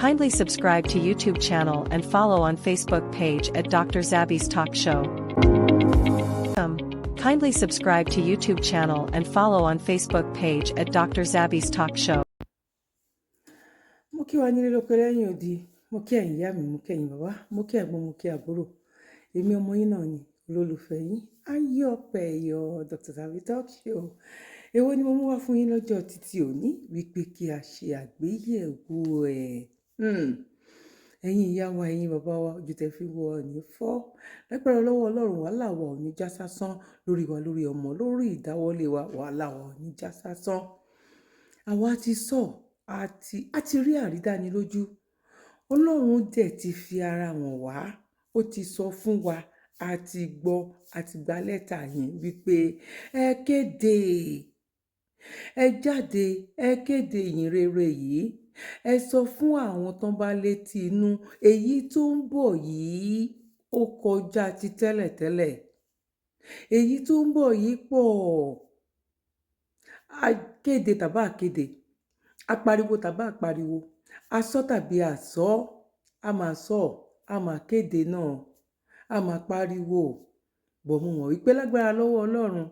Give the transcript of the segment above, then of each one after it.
Kindly subscribe to YouTube channel and follow on Facebook page at Dr. Zabby's Talk Show. Kindly subscribe to YouTube channel and follow on Facebook page at Dr. Zabby's Talk Show. Mo kí wa nílé lóko lẹ́yìn odi, mo kí ẹ̀yin ìyá mi, mo kí ẹ̀yin bàbá, mo kí ẹ̀gbọ́n, mo kí àbúrò. Èmi ọmọ yín náà ni olólùfẹ́ yín, Ayọ̀pẹ̀yọ̀ Dr. Zabby Talk Show. Èwo ni mo mú wá fún yín lọ́jọ́ títí òní wípé kí a ṣe àgbéyẹ̀wò ẹ̀. Ẹ̀yin ìyá wa, ẹ̀yin bàbá wa, ojú tẹ́ fi wò ní fọ́. Lágbára lọ́wọ́ Ọlọ́run, wàhálà wa ò ní já sásán lórí wa, lórí ọmọ, lórí ìdáwọ́lé wa, wàhálà wa ò ní já sásán. Àwa ti sọ, a ti rí àrídánilójú. Ọlọ́run dẹ̀ ti fi ara wọn wá, ó ti sọ fún wa, a ti gbọ́, a ti gba lẹ́tà yín wípé ẹ kéde, ẹ jáde, ẹ kéde ìyìn rere yìí. Ẹ sọ fún àwọn tán bá létí inú, èyí tó ń bọ̀ yìí ó kọjá ti tẹ́lẹ̀tẹ́lẹ̀. Èyí tó ń bọ̀ yìí pọ̀. A kéde tàbí a kéde, a pariwo tàbí a pariwo, a sọ tàbí a sọ, a máa sọ, a máa kéde náà, a máa pariwo. Bọ̀ mo mọ̀ wípé lágbára lọ́wọ́ Ọlọ́run,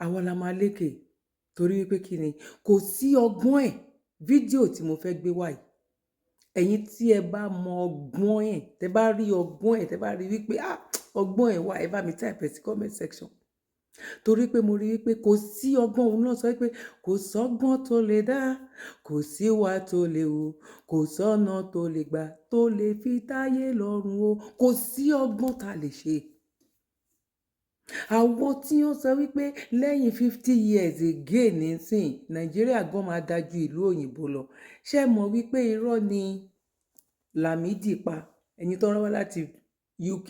àwa la máa lékè. Torí wípé kí ni, kò sí ọgbọ́n ẹ̀ fídíò tí mo fẹ́ gbé wá yìí. Ẹ̀yin tí ẹ bá mọ ọgbọ́n ẹ̀, tẹ bá rí ọgbọ́n ẹ̀, tẹ bá rí wípé ọgbọ́n ẹ̀ wà, ẹ bá mi type sí comment section. Torí pé mo rí wípé kò sí ọgbọ́n, òun náà sọ wípé kò sọ́gbọ́n tó lè dá, kò sí wà tó lè wò, kò sọ́nà tó lè gbà tó lè fi táyé lọ́rùn o. Kò sí ọgbọ́n tá lè ṣe. Àwọn tí wọ́n sọ wípé lẹ́yìn 50 years again nísìn, Nàìjíríà gan máa dájú ìlú òyìnbó lọ. Ṣé mọ̀ wípé irọ́ ni Lámídì pa, ẹni tó rán wá láti UK?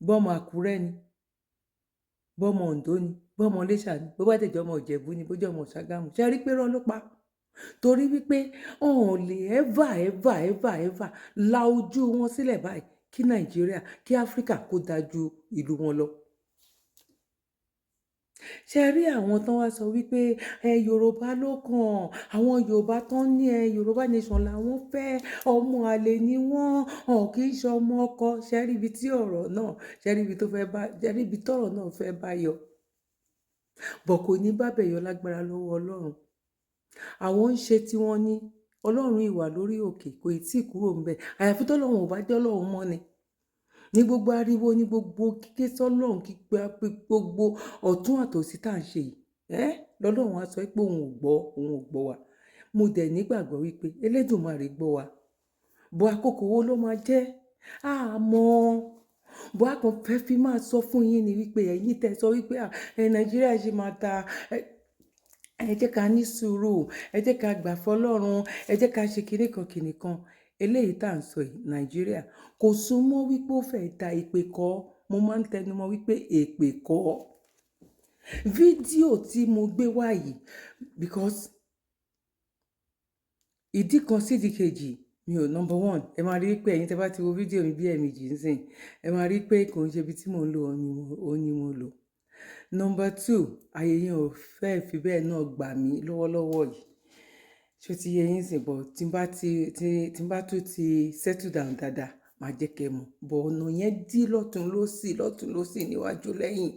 Bọ́mọ Àkúrẹ́ ni, bọ́mọ Oǹdó ni, bọ́mọ Iléṣà ni, bó bá tẹ̀jọ́ ọmọ Ìjẹ̀bú ni, bó jẹ́ ọmọ Ṣàgámù. Ṣé rí pé irọ́ ló pa? Torí wípé wọn ò lè ever la ojú wọn sílẹ̀ báyìí kí Nàìjíríà, kí Áfíríkà kó dájú ìlú wọn lọ. Ṣé rí àwọn tán wá sọ wípé Yorùbá ló kàn, àwọn Yorùbá tán ní Yorùbá nation làwọn fẹ́, ọmọ àlè ni wọ́n, kì í ṣe ọmọ ọkọ. Ṣé rí ibi tí ọ̀rọ̀ náà, ṣé rí ibi tó fẹ́ bá, ṣé rí ibi tọ́rọ̀ náà fẹ́ bá yọ. Bọ̀ kò ní bá bẹ̀ yọ lágbára lọ́wọ́ Ọlọ́run. Àwọn ń ṣe tí wọ́n ní Ọlọ́run ìwà lórí òkè, kò tí ì kúrò ńbẹ̀. Àyàfi tọ́lọ́run ò bá jẹ́ Ọlọ́run mọ́ ni. Ní gbogbo ariwo, ní gbogbo kíké sọ́lọ́run, kígbe gbogbo ọ̀tún àtòsí tá à ń ṣe yìí, lọ́lọ́run á sọ pé òun ò gbọ́ wa. Mo dẹ̀ nígbàgbọ́ wípé Elédùmarè gbọ́ wa. Bọ̀ àkókò wo ló máa jẹ́? Àmọ́ bọ̀ a kàn fẹ́ fi máa sọ fún yín ni wípé ẹ̀yin tẹ́ sọ wípé Nàìjíríà ṣe máa ta, ẹ jẹ́ ká ní sùúrù, ẹ jẹ́ ká gbà fọ́lọ́run, ẹ jẹ́ ká ṣe kinní kan. Eléyìí tá à ń sọ yìí, Nàìjíríà kò súnmọ́ wípé ó fẹ́ da èpè kọ́. Mo máa ń tẹnumọ́ wípé èpè kọ́. Fídíò tí mo gbé wá yìí, because ìdí kan sí ìdí kejì, mi ò number one, ẹ máa rí pé ẹ̀yin tẹ́ bá ti wo fídíò mi bí ẹ̀ẹ̀mejì nísìn, ẹ máa rí pé kò ń ṣe ibi tí mò ń lò ó ní mo lò. Number two, ayé yẹn ò fẹ́ fi bẹ́ẹ̀ náà gbà mí lọ́wọ́lọ́wọ́ yìí. Ṣé ti yẹ yín sìn, bọ̀ tí n bá tún ti settle down dáadáa, máa jẹ́ kẹ́ mọ̀. Bọ̀ ọ̀nà yẹn dí lọ́tún lósì níwájú lẹ́yìn.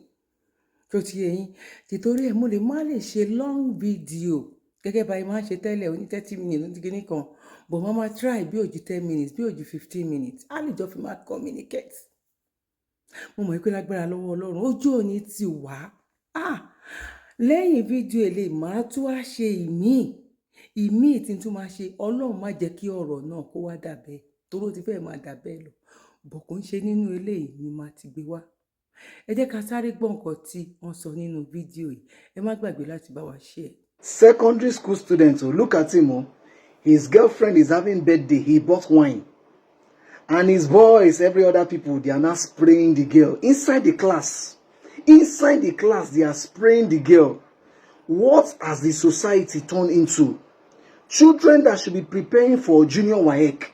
Ṣé ti yẹ yín? Títorí ẹ̀ mo lè má lè ṣe long video gẹ́gẹ́ bá yín máa ń ṣe tẹ́lẹ̀, oní 30 minutes ní kíní kan. Bọ̀ máa try bí ó ju 10 minutes, bí ó ju 15 minutes. A lè jọ fi máa communicate. Mo mọ̀ pé lágbára lọ́wọ́ Ọlọ́run, ojú òní ti wá. Lẹ́yìn fídíò èlé, màá tún wá ṣe ìmíì tí n tún máa ṣe. Ọlọ́run má jẹ́ kí ọ̀rọ̀ náà kó wá dàbẹ́, torí ó ti fẹ́ máa dàbẹ́ lọ. Bọ̀ kò ń ṣe nínú eléyìí ni màá ti gbé wá. Ẹ jẹ́ ká sáré gbọ́ nǹkan tí wọ́n sọ nínú fídíò yìí. Ẹ má gbàgbé láti bá wa share. Secondary school student, look at him. His girlfriend is having birthday. He bought wine. And his boys, every other people, they are now spraying the girl. Inside the class, they are spraying the girl. What has the society turned into? Children that should be preparing for junior WAEC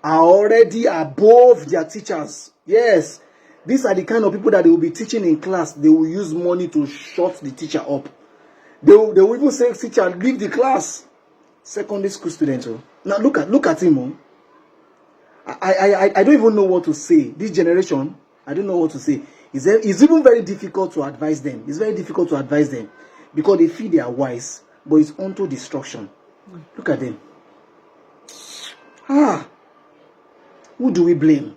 are already above their teachers. Yes, these are the kind of people that they will be teaching in class. They will use money to shut the teacher up. They will even say, teacher, leave the class. Secondary school student. Oh. Now look at him. Oh. I don't even know what to say. This generation, I don't know what to say. It's even very difficult to advise them. It's very difficult to advise them because they feel they are wise, but it's unto destruction. Look at them. Who do we blame?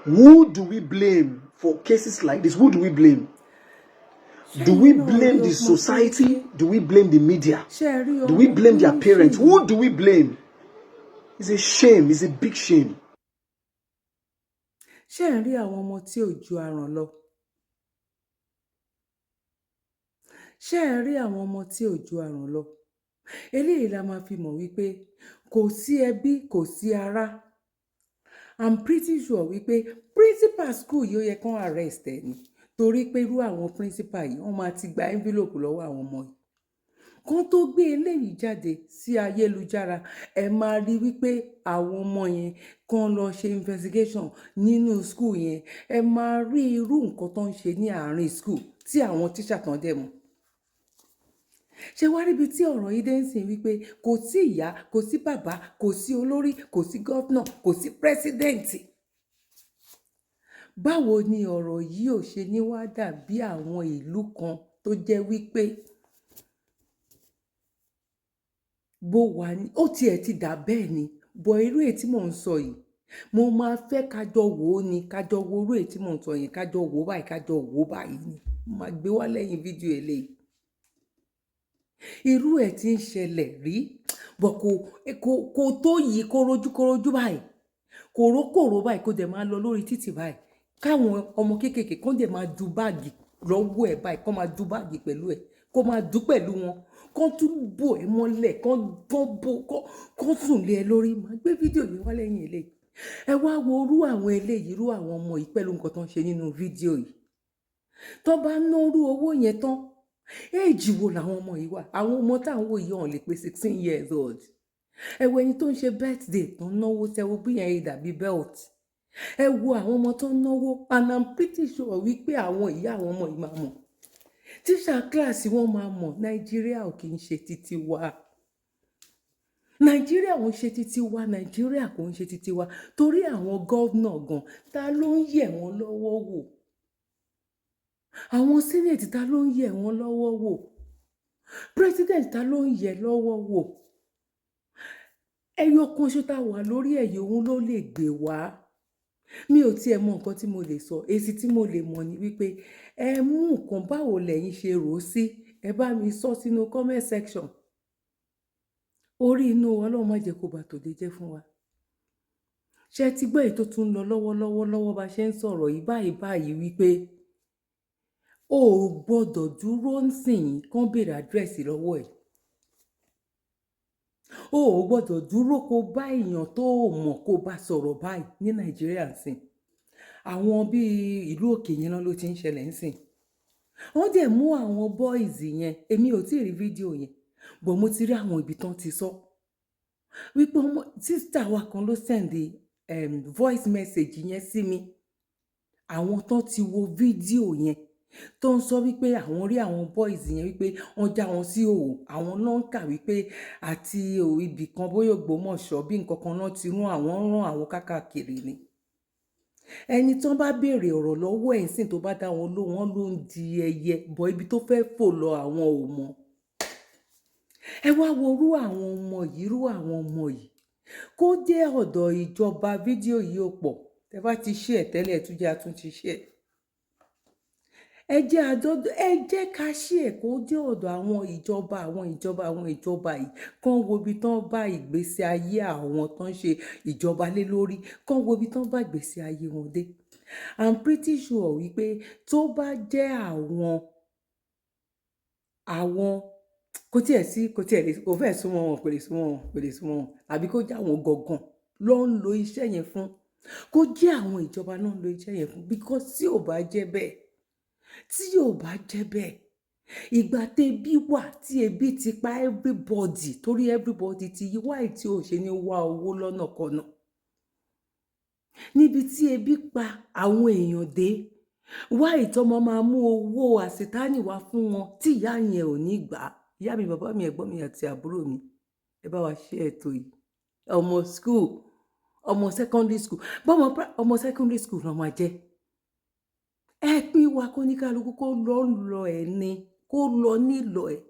Who do we blame for cases like this? Who do we blame? Do we blame the society? Do we blame the media? Do we blame their parents? Who do we blame? It's a shame. It's a big shame. Ṣé ẹ rí àwọn ọmọ tí ò ju aràn lọ? Ṣé ẹ rí àwọn ọmọ tí ò ju aràn lọ? Eléyìí la máa fi mọ̀ wípé kò sí ẹbí, kò sí ará. I'm pretty sure wípé principal school yìí ó yẹ kán arrest ẹ ni. Torí pé irú àwọn principal yìí wọ́n máa ti gba envelope lọ́wọ́ àwọn ọmọ yìí. Kán tó gbé eléyìí jáde sí ayélujára, ẹ máa rí wípé àwọn ọmọ yẹn kán lọ ṣe investigation nínú school yẹn. Ẹ máa rí irú nǹkan tó ń ṣe ní àárín school tí àwọn tíṣà kan dẹ̀ mọ̀. Ṣé wá ríbi tí ọ̀rọ̀ yìí dé ń sìn wípé kò sí ìyá, kò sí bàbá, kò sí olórí, kò sí governor, kò sí president. Báwo ni ọ̀rọ̀ yìí ò ṣe ní wá dàbí àwọn ìlú kan tó jẹ́ wípé bó wà ní ó tiẹ̀ ti dà bẹ́ẹ̀ ni, bọ̀ irú èyí tí mò ń sọ yìí mo máa fẹ́ kájọ wò ó ni, kájọ wo irú èyí tí mò ń sọ yẹn, kájọ wò ó báyìí, kájọ wò ó báyìí ni. Màá gbé wá lẹ́yìn fídíò eléyìí. Irú ẹ̀ tí ń ṣẹlẹ̀ rí, bọ̀ kò tó yìí kórójú báyìí, kòrókòró báyìí kó dẹ̀ máa lọ lórí títì báyìí. Káwọn ọmọ kéékèèké kán dẹ̀ máa ju báàgì lọ́wọ́ ẹ̀ báyìí, kán máa ju báàgì pẹ̀lú ẹ̀, kó máa dù pẹ̀lú wọn, kán tún bò ẹ́ mọ́lẹ̀, kán sùn lé ẹ lórí. Màá gbé fídíò yìí wá lẹ́yìn eléyìí. Ẹ wá wo irú àwọn eléyìí, irú àwọn ọmọ yìí pẹ̀lú nǹkan tó ń ṣe nínú fídíò yìí. Tó bá ná irú owó yẹn tán, éèjì wo làwọn ọmọ yìí wà? Àwọn ọmọ táwọn wò yìí hàn lè pé 16 years old. Ẹ wo ẹni tó ń ṣe birthday tó ń náwó, tẹ́wọ́ bí yẹn dàbí belt. Ẹ wo àwọn ọmọ tó ń náwó, and I'm pretty sure wípé àwọn ìyá àwọn ọmọ yìí máa mọ̀. Tíṣà kíláàsì wọn máa mọ̀. Nàìjíríà ò kì í ṣe títí wa. Nàìjíríà ò ń ṣe títí wa. Nàìjíríà kò ń ṣe títí wa. Torí àwọn gọ́vnà gan, ta ló ń yẹ̀ wọ́n lọ́wọ́ wò? Àwọn senate ta ló ń yẹ̀ wọ́n lọ́wọ́ wò? President ta ló ń yẹ̀ lọ́wọ́ wò? Ẹyọ kan ṣo tá wà lórí ẹ̀yẹ òun ló lè gbé wá. Mi ò tiẹ̀ mọ nǹkan tí mo lè sọ. Èsì tí mo lè mọ̀ ni wípé ẹ mú nǹkan báwo lẹ̀yin ṣe rò ó sí. Ẹ bá mi sọ sínú comment section. Orí inú Ọlọ́run má jẹ́ kó bà tòde jẹ́ fún wa. Ṣé ti gbọ́ èyí tó tún lọ lọ́wọ́ bá ṣe ń sọ̀rọ̀ yìí báyìí wípé o ò gbọ́dọ̀ dúró nsìn kán béèrè àdírẹ́sì lọ́wọ́ ẹ̀. O ò gbọ́dọ̀ dúró kó bá èèyàn tó mọ̀ kó bá sọ̀rọ̀ báyìí ní Nàìjíríà nsìn. Àwọn bíi ìlú òkè yẹn náà ló ti ń ṣẹlẹ̀ nsìn. Wọ́n dẹ̀ mú àwọn boys yẹn, èmi ò tí ì rí fídíò yẹn, bọ̀ mo ti rí àwọn ibi tán ti sọ. Wípé sister wa kan ló send voice message yẹn sí mi. Àwọn tán ti wo fídíò yẹn tó ń sọ wípé àwọn rí àwọn boys yẹn wípé wọ́n já wọn sí òò. Àwọn náà ń kà wípé àti ibì kan bóyá Ògbómọ̀ṣọ́ bí nǹkan kan náà ti rán àwọn kákàkiri ni. Ẹni tán bá béèrè ọ̀rọ̀ lọ́wọ́ ẹ̀ sìn tó bá dá wọn lóhùn, wọ́n ló ń di ẹyẹ, bọ̀ ibi tó fẹ́ fò lọ àwọn ò mọ̀. Ẹ wá wo irú àwọn ọmọ yìí, kó jẹ́ ọ̀dọ̀ ìjọba fídíò yìí ò pọ̀. Tẹ́ bá ti share tẹ́lẹ̀ tún jẹ́ àtúntí share. Ẹ jẹ́ ká share kó jẹ́ ọ̀dọ̀ àwọn ìjọba yìí. Kán wo ibi tán bá ìgbésí ayé àwọn tán ṣe ìjọba lé lórí. Kán wo ibi tán bá ìgbésí ayé wọn dé. I'm pretty sure wípé tó bá jẹ́ àwọn kò fẹ́ súnmọ́ wọn, kò lè súnmọ́ wọn. Àbí kó jẹ́ àwọn gangan ló ń lo iṣẹ́ yẹn fún. Kó jẹ́ àwọn ìjọba náà ń lo iṣẹ́ yẹn fún. Because tí ò bá jẹ́ bẹ́ẹ̀, ìgbà tẹ́bí wà tí ebi ti pa everybody, torí everybody ti yí wáì tí ò ṣe ní wá owó lọ́nàkọnà. Níbi tí ebi pa àwọn èèyàn dé, wá ìtọ́mọ máa mú owó àṣetánì wá fún wọn tí ìyá yẹn ò ní gbà á. Ìyá mi, bàbá mi, ẹ̀gbọ́n mi àti àbúrò mi, ẹ bá wa ṣe ètò yìí. Ọmọ school, ọmọ secondary school, ọmọ secondary school náà máa jẹ́. Ẹ pín wa kó ní kálukú kó lọ ẹ̀ ni, kó lọ nílò ẹ̀,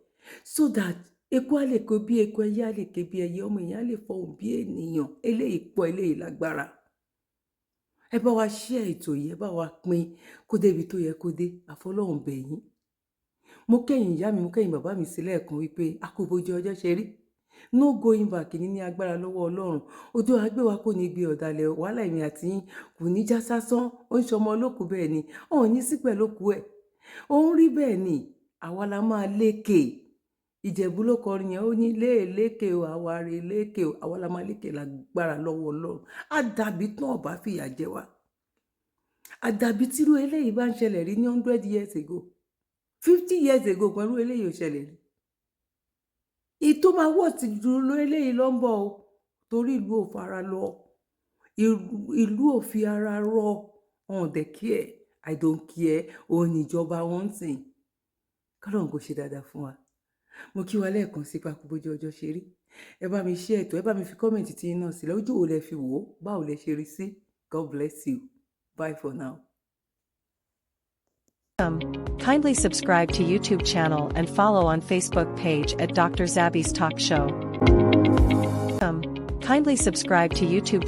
so that eku á lè kó bí eku, ẹyẹ á lè ké bí ẹyẹ, ọmọ èèyàn á lè fọhùn bí ènìyàn. Eléyìí pọ̀, eléyìí lágbára. Ẹ bá wa ṣe ètò yìí, ẹ bá wa pín kó débi tó yẹ kó dé. Àfọlọ́hun bẹ̀ yín. Mo kẹ́yìn ìyá mi, mo kẹ́yìn bàbá mi sílẹ̀ kan wípé a kò bójú ọjọ́ ṣe rí. No going back ní agbára lọ́wọ́ Ọlọ́run. Ojú agbéwa kò ní gbé ọ̀dàlẹ̀. Wàhálà èmi àti yín kò ní já sásán. Ó ń ṣọmọ olókù bẹ́ẹ̀ ni. Ọ̀hún ní sí pẹ̀lú òkú ẹ̀. Ó ń rí bẹ́ẹ̀ ni. Àwa la máa lékè. Ìjẹ̀bú ló kọrin yẹn, ó ní léèlékè o, àwa rè lékè o. Àwa la máa lékè lágbára lọ́wọ́ Ọlọ́run. Àdàbí tán ọ̀bá fìyà jẹ wá. Àdàbí tírú eléyìí bá ń ṣẹlẹ̀ rí ní 100 years ago. 50 years ago pẹ̀lú eléyìí ò ṣẹlẹ̀ rí. Ìtò máa wọ̀ ti dúró eléyìí ló ń bọ̀ o. Torí ìlú ò fara lọ. Ìlú ò fi ara rọ. On the care. I don't care. Òun níjọba wọn sìn. Kọ́lọ́run kò ṣe dáadáa fún wa. Mo kí wa lẹ́ẹ̀kan sí pákó bójú ọjọ́ ṣe rí. Ẹ bá mi share ètò, ẹ bá mi fi comment tí yín náà sílẹ̀. Ojú wo lẹ fi wò ó? Báwo lẹ ṣe rí sí? God bless you. Bye for now. Kindly subscribe to YouTube channel and follow on Facebook page at Dr. Zabby's Talk Show. Kindly subscribe to YouTube